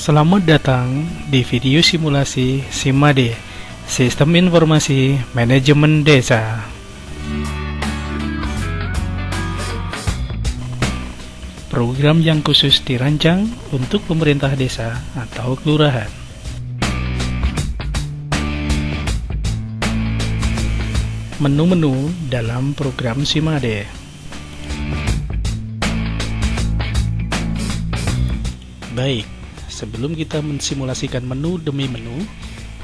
Selamat datang di video simulasi SIMADE, Sistem Informasi Manajemen Desa. Program yang khusus dirancang untuk pemerintah desa atau kelurahan. Menu-menu dalam program SIMADE. Baik, sebelum kita mensimulasikan menu demi menu,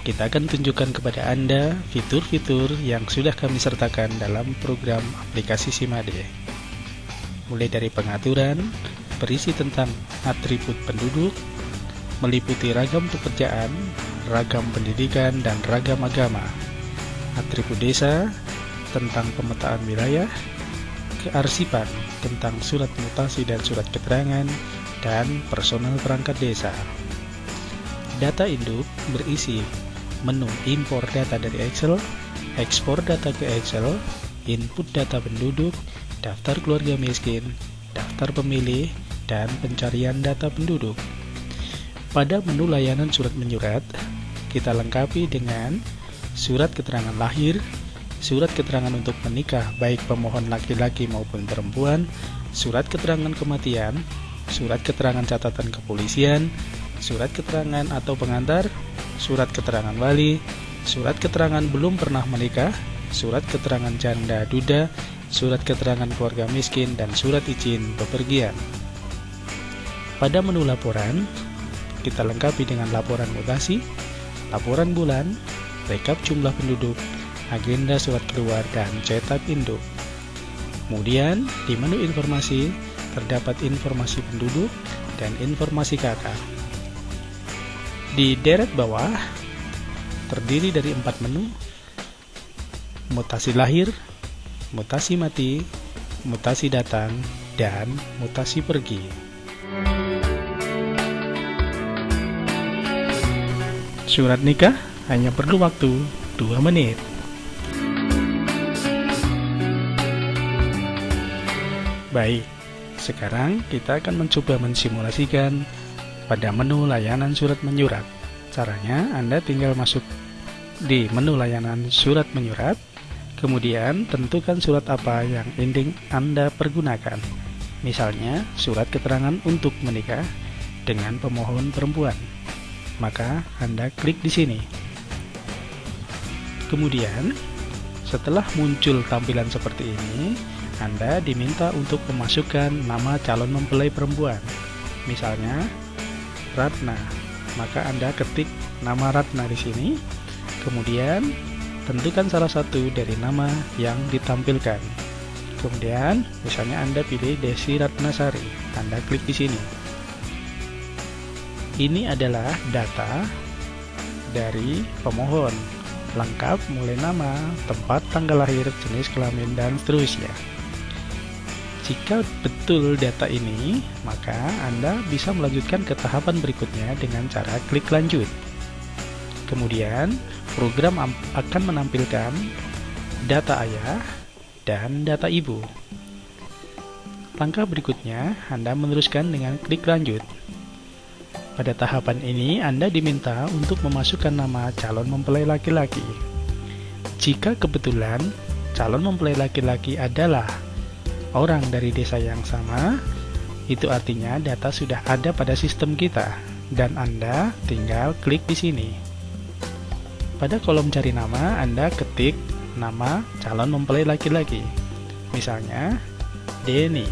kita akan tunjukkan kepada Anda fitur-fitur yang sudah kami sertakan dalam program aplikasi SIMADE. Mulai dari pengaturan, berisi tentang atribut penduduk, meliputi ragam pekerjaan, ragam pendidikan, dan ragam agama. Atribut desa, tentang pemetaan wilayah, kearsipan, tentang surat mutasi dan surat keterangan, dan personel perangkat desa. Data induk berisi menu impor data dari Excel, ekspor data ke Excel, input data penduduk, daftar keluarga miskin, daftar pemilih, dan pencarian data penduduk. Pada menu layanan surat menyurat, kita lengkapi dengan surat keterangan lahir, surat keterangan untuk menikah baik pemohon laki-laki maupun perempuan, surat keterangan kematian, surat keterangan catatan kepolisian, surat keterangan atau pengantar, surat keterangan wali, surat keterangan belum pernah menikah, surat keterangan janda duda, surat keterangan keluarga miskin, dan surat izin bepergian. Pada menu laporan, kita lengkapi dengan laporan mutasi, laporan bulan, rekap jumlah penduduk, agenda surat keluar, dan cetak induk. Kemudian, di menu informasi, terdapat informasi penduduk dan informasi KK. Di deret bawah, terdiri dari 4 menu: mutasi lahir, mutasi mati, mutasi datang, dan mutasi pergi. Surat nikah hanya perlu waktu 2 menit. Baik, sekarang kita akan mencoba mensimulasikan pada menu layanan surat menyurat. Caranya, Anda tinggal masuk di menu layanan surat menyurat, kemudian tentukan surat apa yang ingin Anda pergunakan. Misalnya, surat keterangan untuk menikah dengan pemohon perempuan. Maka Anda klik di sini. Kemudian, setelah muncul tampilan seperti ini, Anda diminta untuk memasukkan nama calon mempelai perempuan. Misalnya, Ratna. Maka Anda ketik nama Ratna di sini. Kemudian, tentukan salah satu dari nama yang ditampilkan. Kemudian, misalnya Anda pilih Desi Ratnasari. Anda klik di sini. Ini adalah data dari pemohon, lengkap mulai nama, tempat, tanggal lahir, jenis kelamin, dan seterusnya. Jika betul data ini, maka Anda bisa melanjutkan ke tahapan berikutnya dengan cara klik lanjut. Kemudian, program akan menampilkan data ayah dan data ibu. Langkah berikutnya, Anda meneruskan dengan klik lanjut. Pada tahapan ini, Anda diminta untuk memasukkan nama calon mempelai laki-laki. Jika kebetulan calon mempelai laki-laki adalah orang dari desa yang sama, itu artinya data sudah ada pada sistem kita, dan Anda tinggal klik di sini. Pada kolom cari nama, Anda ketik nama calon mempelai laki-laki. Misalnya, Denny.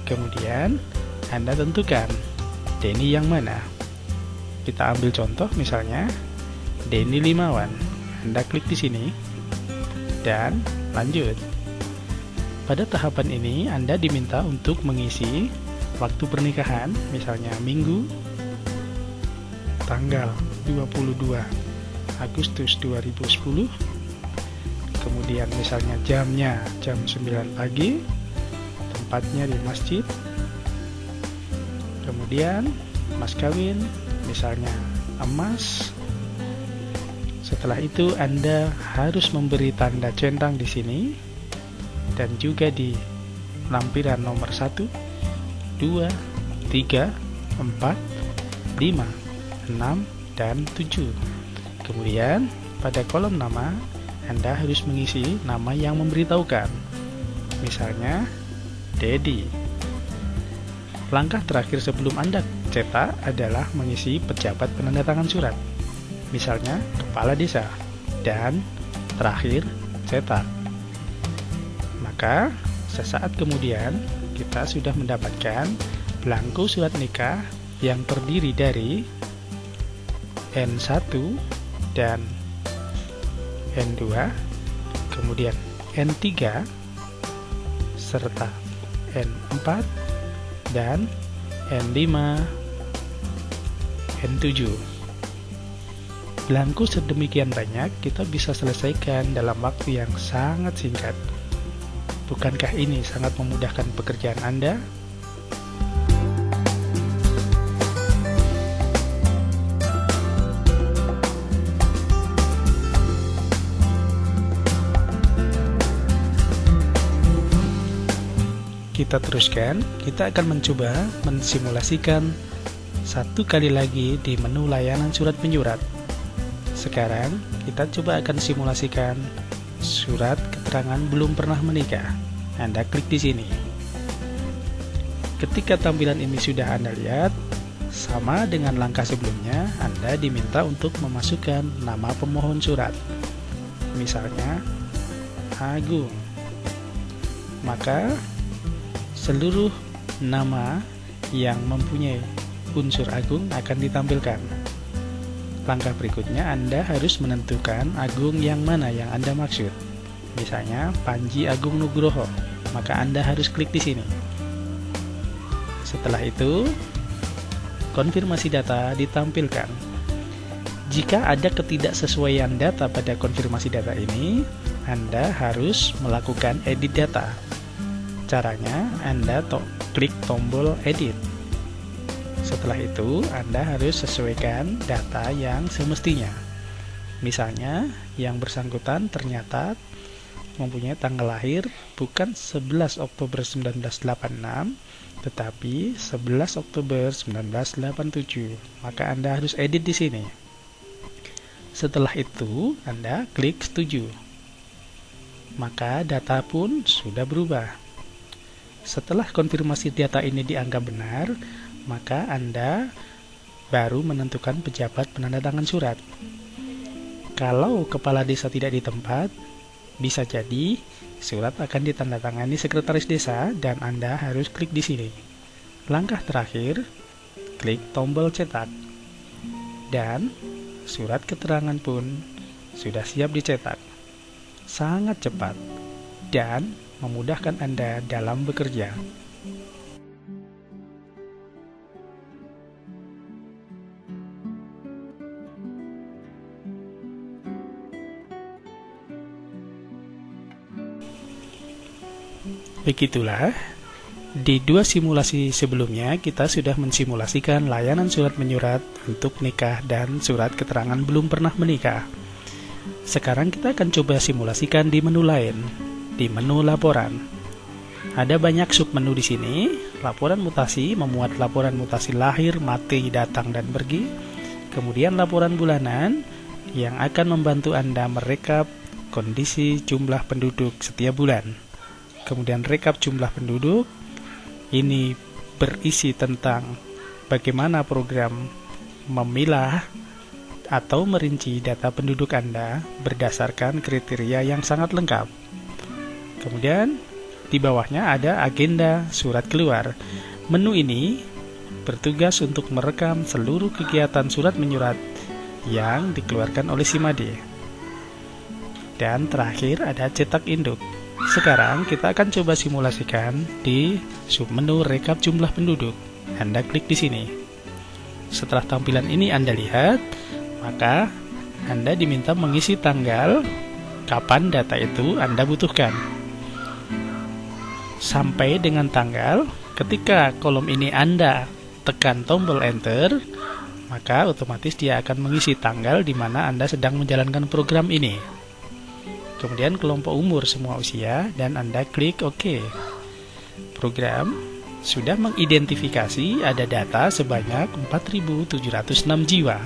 Kemudian, Anda tentukan Denny yang mana. Kita ambil contoh misalnya Denny Limawan. Anda klik di sini dan lanjut. Pada tahapan ini Anda diminta untuk mengisi waktu pernikahan, misalnya minggu tanggal 22 Agustus 2010. Kemudian misalnya jamnya jam 9 pagi, tempatnya di masjid. Kemudian mas kawin, misalnya emas. Setelah itu Anda harus memberi tanda centang di sini, dan juga di lampiran nomor 1, 2, 3, 4, 5, 6, dan 7. Kemudian pada kolom nama, Anda harus mengisi nama yang memberitahukan. Misalnya, Dedi. Langkah terakhir sebelum Anda cetak adalah mengisi pejabat penandatangan surat. Misalnya, kepala desa. Dan terakhir, cetak. Maka, sesaat kemudian, kita sudah mendapatkan belangko surat nikah yang terdiri dari N1 dan N2, kemudian N3, serta N4, dan N5, N7. Belangko sedemikian banyak kita bisa selesaikan dalam waktu yang sangat singkat. Bukankah ini sangat memudahkan pekerjaan Anda? Kita teruskan, kita akan mencoba mensimulasikan satu kali lagi di menu layanan surat menyurat. Sekarang, kita coba akan simulasikan surat keterangan belum pernah menikah. Anda klik di sini. Ketika tampilan ini sudah Anda lihat, sama dengan langkah sebelumnya, Anda diminta untuk memasukkan nama pemohon surat. Misalnya, Agung. Maka, seluruh nama yang mempunyai unsur Agung akan ditampilkan. Langkah berikutnya, Anda harus menentukan Agung yang mana yang Anda maksud. Misalnya, Panji Agung Nugroho, maka Anda harus klik di sini. Setelah itu, konfirmasi data ditampilkan. Jika ada ketidaksesuaian data pada konfirmasi data ini, Anda harus melakukan edit data. Caranya, Anda klik tombol edit. Setelah itu, Anda harus sesuaikan data yang semestinya. Misalnya, yang bersangkutan ternyata mempunyai tanggal lahir bukan 11 Oktober 1986, tetapi 11 Oktober 1987. Maka Anda harus edit di sini. Setelah itu, Anda klik setuju. Maka data pun sudah berubah. Setelah konfirmasi data ini dianggap benar, maka Anda baru menentukan pejabat penandatangan surat. Kalau kepala desa tidak di tempat, bisa jadi surat akan ditandatangani sekretaris desa dan Anda harus klik di sini. Langkah terakhir, klik tombol cetak. Dan surat keterangan pun sudah siap dicetak. Sangat cepat dan memudahkan Anda dalam bekerja. Begitulah, di dua simulasi sebelumnya kita sudah mensimulasikan layanan surat menyurat untuk nikah dan surat keterangan belum pernah menikah. Sekarang kita akan coba simulasikan di menu lain, di menu laporan. Ada banyak submenu di sini. Laporan mutasi memuat laporan mutasi lahir, mati, datang, dan pergi. Kemudian laporan bulanan yang akan membantu Anda merekap kondisi jumlah penduduk setiap bulan. Kemudian rekap jumlah penduduk. Ini berisi tentang bagaimana program memilah atau merinci data penduduk Anda berdasarkan kriteria yang sangat lengkap. Kemudian di bawahnya ada agenda surat keluar. Menu ini bertugas untuk merekam seluruh kegiatan surat menyurat yang dikeluarkan oleh SIMADE. Dan terakhir ada cetak induk. Sekarang kita akan coba simulasikan di submenu rekap jumlah penduduk. Anda klik di sini. Setelah tampilan ini Anda lihat, maka Anda diminta mengisi tanggal kapan data itu Anda butuhkan. Sampai dengan tanggal, ketika kolom ini Anda tekan tombol enter, maka otomatis dia akan mengisi tanggal di mana Anda sedang menjalankan program ini. Kemudian kelompok umur semua usia dan Anda klik OK. Program sudah mengidentifikasi ada data sebanyak 4.706 jiwa.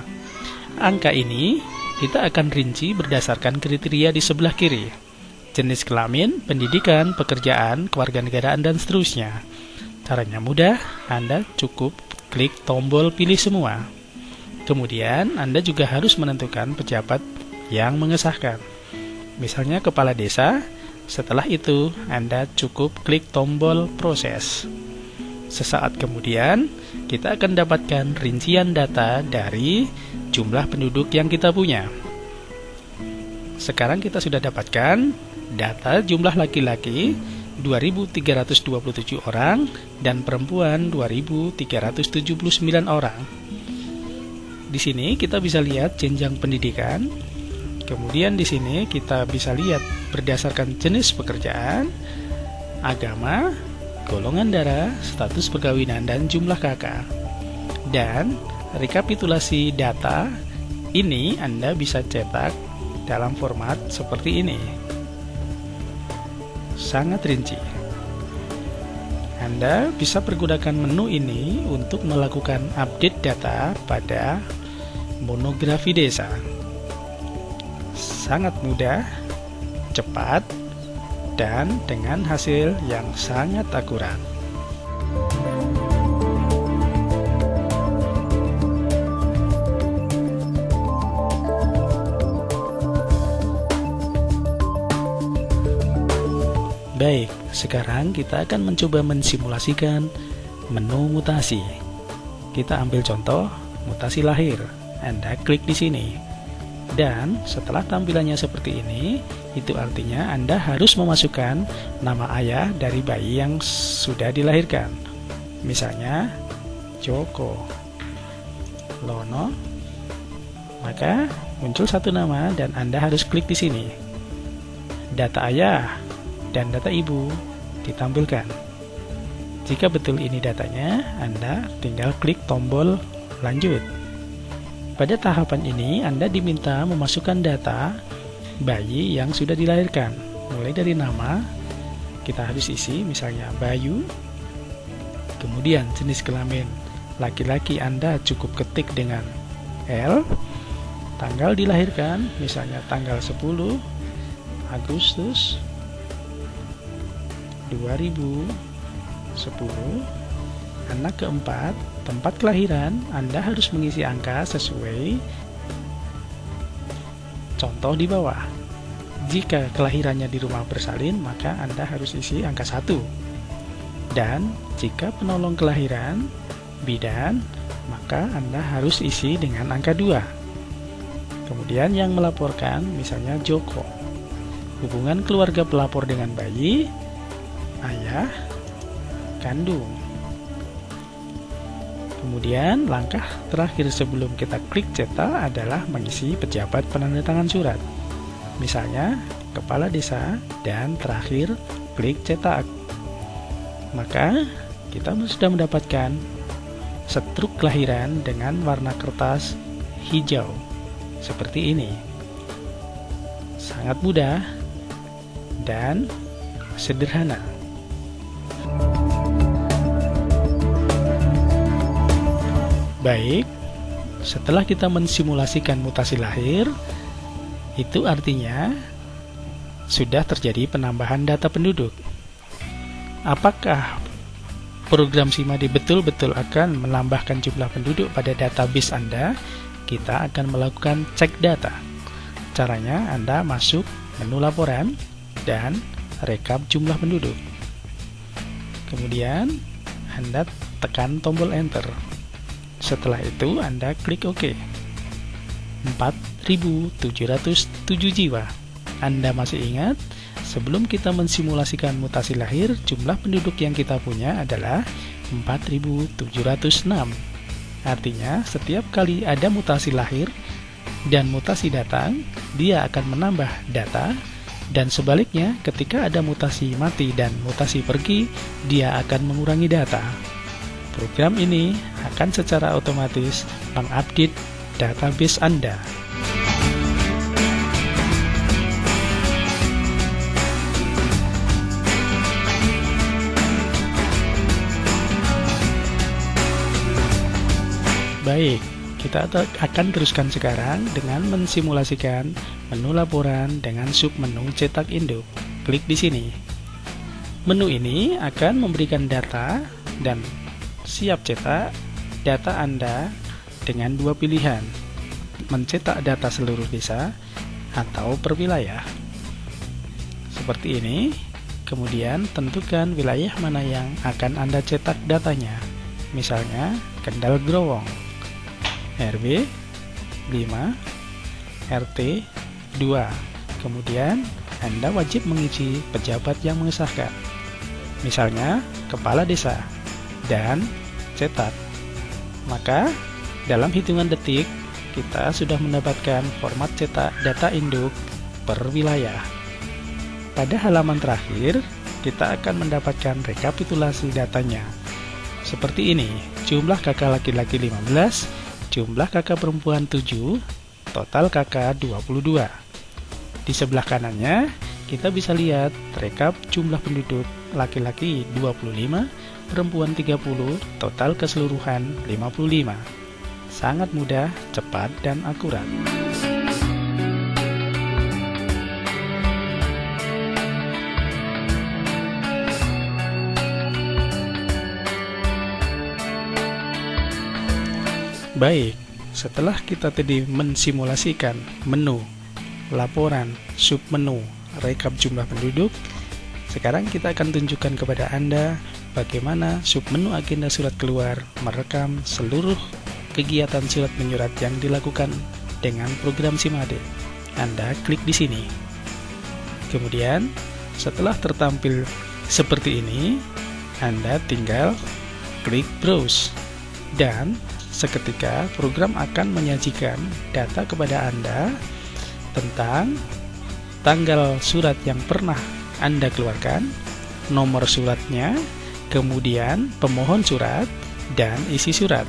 Angka ini kita akan rinci berdasarkan kriteria di sebelah kiri. Jenis kelamin, pendidikan, pekerjaan, kewarganegaraan, dan seterusnya. Caranya mudah, Anda cukup klik tombol pilih semua. Kemudian, Anda juga harus menentukan pejabat yang mengesahkan. Misalnya kepala desa, setelah itu Anda cukup klik tombol proses. Sesaat kemudian, kita akan dapatkan rincian data dari jumlah penduduk yang kita punya. Sekarang kita sudah dapatkan data jumlah laki-laki 2.327 orang dan perempuan 2.379 orang. Di sini kita bisa lihat jenjang pendidikan. Kemudian di sini kita bisa lihat berdasarkan jenis pekerjaan, agama, golongan darah, status perkawinan, dan jumlah kakak. Dan rekapitulasi data ini Anda bisa cetak dalam format seperti ini. Sangat rinci. Anda bisa pergunakan menu ini untuk melakukan update data pada monografi desa. Sangat mudah, cepat, dan dengan hasil yang sangat akurat. Baik, sekarang kita akan mencoba mensimulasikan menu mutasi. Kita ambil contoh mutasi lahir. Anda klik di sini. Dan setelah tampilannya seperti ini, itu artinya Anda harus memasukkan nama ayah dari bayi yang sudah dilahirkan. Misalnya Joko Lono. Maka muncul satu nama dan Anda harus klik di sini. Data ayah dan data ibu ditampilkan. Jika betul ini datanya, Anda tinggal klik tombol lanjut. Pada tahapan ini, Anda diminta memasukkan data bayi yang sudah dilahirkan. Mulai dari nama, kita harus isi misalnya Bayu. Kemudian jenis kelamin laki-laki Anda cukup ketik dengan L. Tanggal dilahirkan, misalnya tanggal 10 Agustus 2010. Anak keempat, tempat kelahiran, Anda harus mengisi angka sesuai contoh di bawah. Jika kelahirannya di rumah bersalin, maka Anda harus isi angka 1. Dan jika penolong kelahiran, bidan, maka Anda harus isi dengan angka 2. Kemudian yang melaporkan, misalnya Joko. Hubungan keluarga pelapor dengan bayi, ayah kandung. Kemudian langkah terakhir sebelum kita klik cetak adalah mengisi pejabat penandatangan surat. Misalnya kepala desa dan terakhir klik cetak. Maka kita sudah mendapatkan struk kelahiran dengan warna kertas hijau seperti ini. Sangat mudah dan sederhana. Baik, setelah kita mensimulasikan mutasi lahir, itu artinya sudah terjadi penambahan data penduduk. Apakah program SIMADI betul-betul akan menambahkan jumlah penduduk pada database Anda? Kita akan melakukan cek data. Caranya Anda masuk menu laporan dan rekap jumlah penduduk. Kemudian Anda tekan tombol enter. Setelah itu Anda klik OK. 4.707 jiwa. Anda masih ingat? Sebelum kita mensimulasikan mutasi lahir, jumlah penduduk yang kita punya adalah 4.706. Artinya, setiap kali ada mutasi lahir dan mutasi datang, dia akan menambah data, dan sebaliknya, ketika ada mutasi mati dan mutasi pergi, dia akan mengurangi data. Program ini akan secara otomatis mengupdate database Anda. Baik, kita akan teruskan sekarang dengan mensimulasikan menu laporan dengan submenu cetak induk. Klik di sini. Menu ini akan memberikan data dan siap cetak data Anda dengan dua pilihan, mencetak data seluruh desa atau per wilayah. Seperti ini. Kemudian tentukan wilayah mana yang akan Anda cetak datanya. Misalnya Kendal Growong, RW 5, RT 2. Kemudian Anda wajib mengisi pejabat yang mengesahkan. Misalnya kepala desa dan cetak. Maka dalam hitungan detik kita sudah mendapatkan format cetak data induk per wilayah. Pada halaman terakhir, kita akan mendapatkan rekapitulasi datanya. Seperti ini, jumlah kakak laki-laki 15, jumlah kakak perempuan 7, total kakak 22. Di sebelah kanannya, kita bisa lihat rekap jumlah penduduk laki-laki 25, perempuan 30, total keseluruhan 55. Sangat mudah, cepat, dan akurat. Baik, setelah kita tadi mensimulasikan menu, laporan, submenu, rekap jumlah penduduk, sekarang kita akan tunjukkan kepada Anda bagaimana submenu agenda surat keluar merekam seluruh kegiatan surat menyurat yang dilakukan dengan program SIMADE. Anda klik di sini. Kemudian, setelah tertampil seperti ini, Anda tinggal klik Browse. Dan seketika program akan menyajikan data kepada Anda tentang tanggal surat yang pernah Anda keluarkan, nomor suratnya, kemudian pemohon surat, dan isi surat.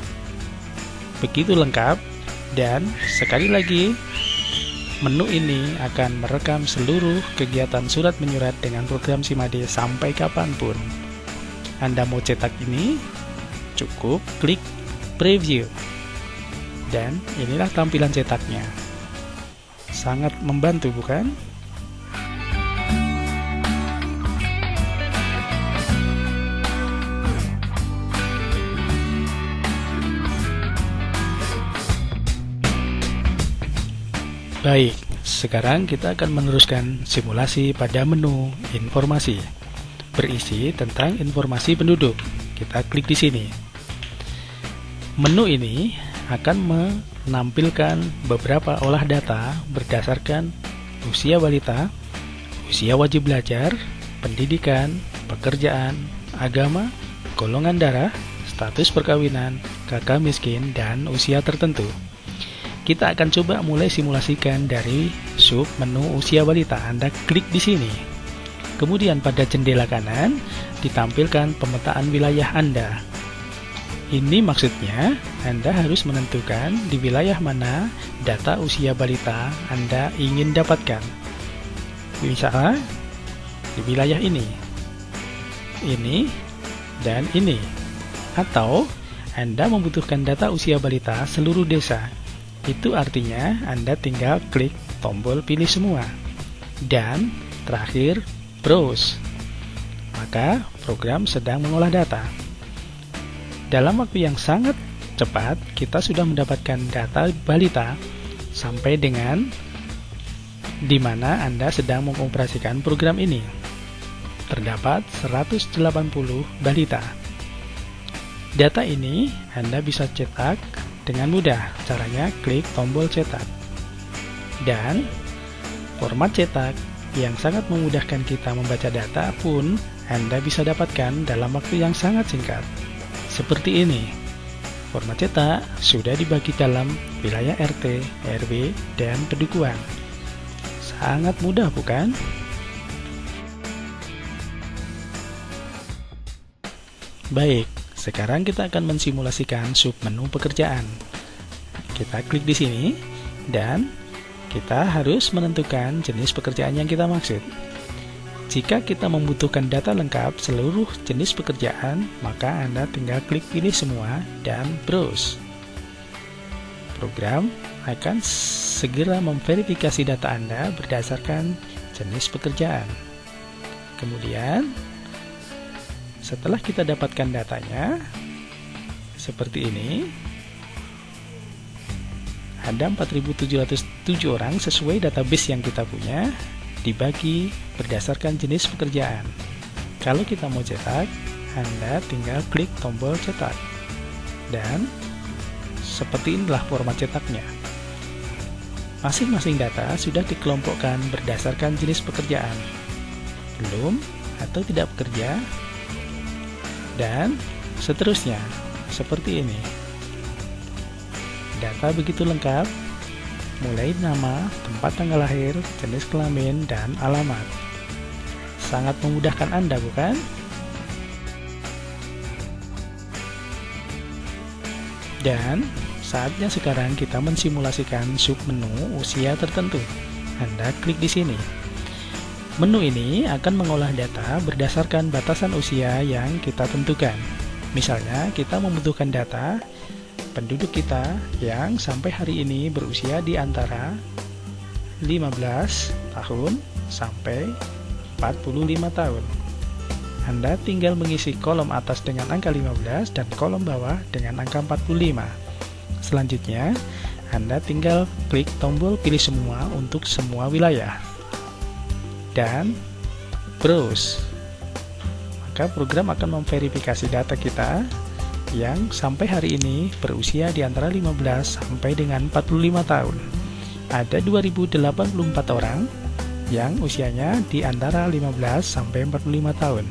Begitu lengkap, dan sekali lagi menu ini akan merekam seluruh kegiatan surat menyurat dengan program SIMADE sampai kapanpun. Anda mau cetak ini, cukup klik preview, dan inilah tampilan cetaknya. Sangat membantu, bukan? Baik, sekarang kita akan meneruskan simulasi pada menu informasi, berisi tentang informasi penduduk. Kita klik di sini. Menu ini akan menampilkan beberapa olah data berdasarkan usia balita, usia wajib belajar, pendidikan, pekerjaan, agama, golongan darah, status perkawinan, kakak miskin, dan usia tertentu. Kita akan coba mulai simulasikan dari sub menu usia balita. Anda klik di sini. Kemudian pada jendela kanan ditampilkan pemetaan wilayah Anda. Ini maksudnya, Anda harus menentukan di wilayah mana data usia balita Anda ingin dapatkan. Misalnya, di wilayah ini, dan ini. Atau, Anda membutuhkan data usia balita seluruh desa. Itu artinya, Anda tinggal klik tombol pilih semua. Dan, terakhir, browse. Maka, program sedang mengolah data. Dalam waktu yang sangat cepat, kita sudah mendapatkan data balita sampai dengan di mana Anda sedang mengoperasikan program ini. Terdapat 180 balita. Data ini Anda bisa cetak dengan mudah. Caranya klik tombol cetak. Dan format cetak yang sangat memudahkan kita membaca data pun Anda bisa dapatkan dalam waktu yang sangat singkat. Seperti ini, format cetak sudah dibagi dalam wilayah RT, RW, dan pedukuhan. Sangat mudah, bukan? Baik, sekarang kita akan mensimulasikan submenu pekerjaan. Kita klik di sini, dan kita harus menentukan jenis pekerjaan yang kita maksud. Jika kita membutuhkan data lengkap seluruh jenis pekerjaan, maka Anda tinggal klik pilih semua dan browse. Program akan segera memverifikasi data Anda berdasarkan jenis pekerjaan. Kemudian, setelah kita dapatkan datanya, seperti ini, ada 4.707 orang sesuai database yang kita punya, dibagi berdasarkan jenis pekerjaan. Kalau kita mau cetak, Anda tinggal klik tombol cetak. Dan seperti inilah format cetaknya. Masing-masing data sudah dikelompokkan berdasarkan jenis pekerjaan. Belum atau tidak bekerja, dan seterusnya, seperti ini. Data begitu lengkap, mulai nama, tempat tanggal lahir, jenis kelamin, dan alamat. Sangat memudahkan Anda, bukan? Dan saatnya sekarang kita mensimulasikan submenu usia tertentu. Anda klik di sini. Menu ini akan mengolah data berdasarkan batasan usia yang kita tentukan. Misalnya, kita membutuhkan data penduduk kita yang sampai hari ini berusia di antara 15 tahun sampai 45 tahun. Anda tinggal mengisi kolom atas dengan angka 15 dan kolom bawah dengan angka 45. Selanjutnya, Anda tinggal klik tombol pilih semua untuk semua wilayah. Dan browse. Maka program akan memverifikasi data kita yang sampai hari ini berusia di antara 15 sampai dengan 45 tahun. Ada 2084 orang yang usianya di antara 15 sampai 45 tahun.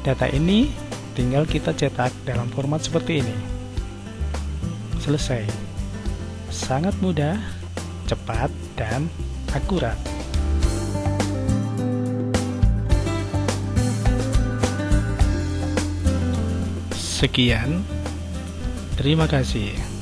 Data ini tinggal kita cetak dalam format seperti ini. Selesai. Sangat mudah, cepat, dan akurat. Sekian, terima kasih.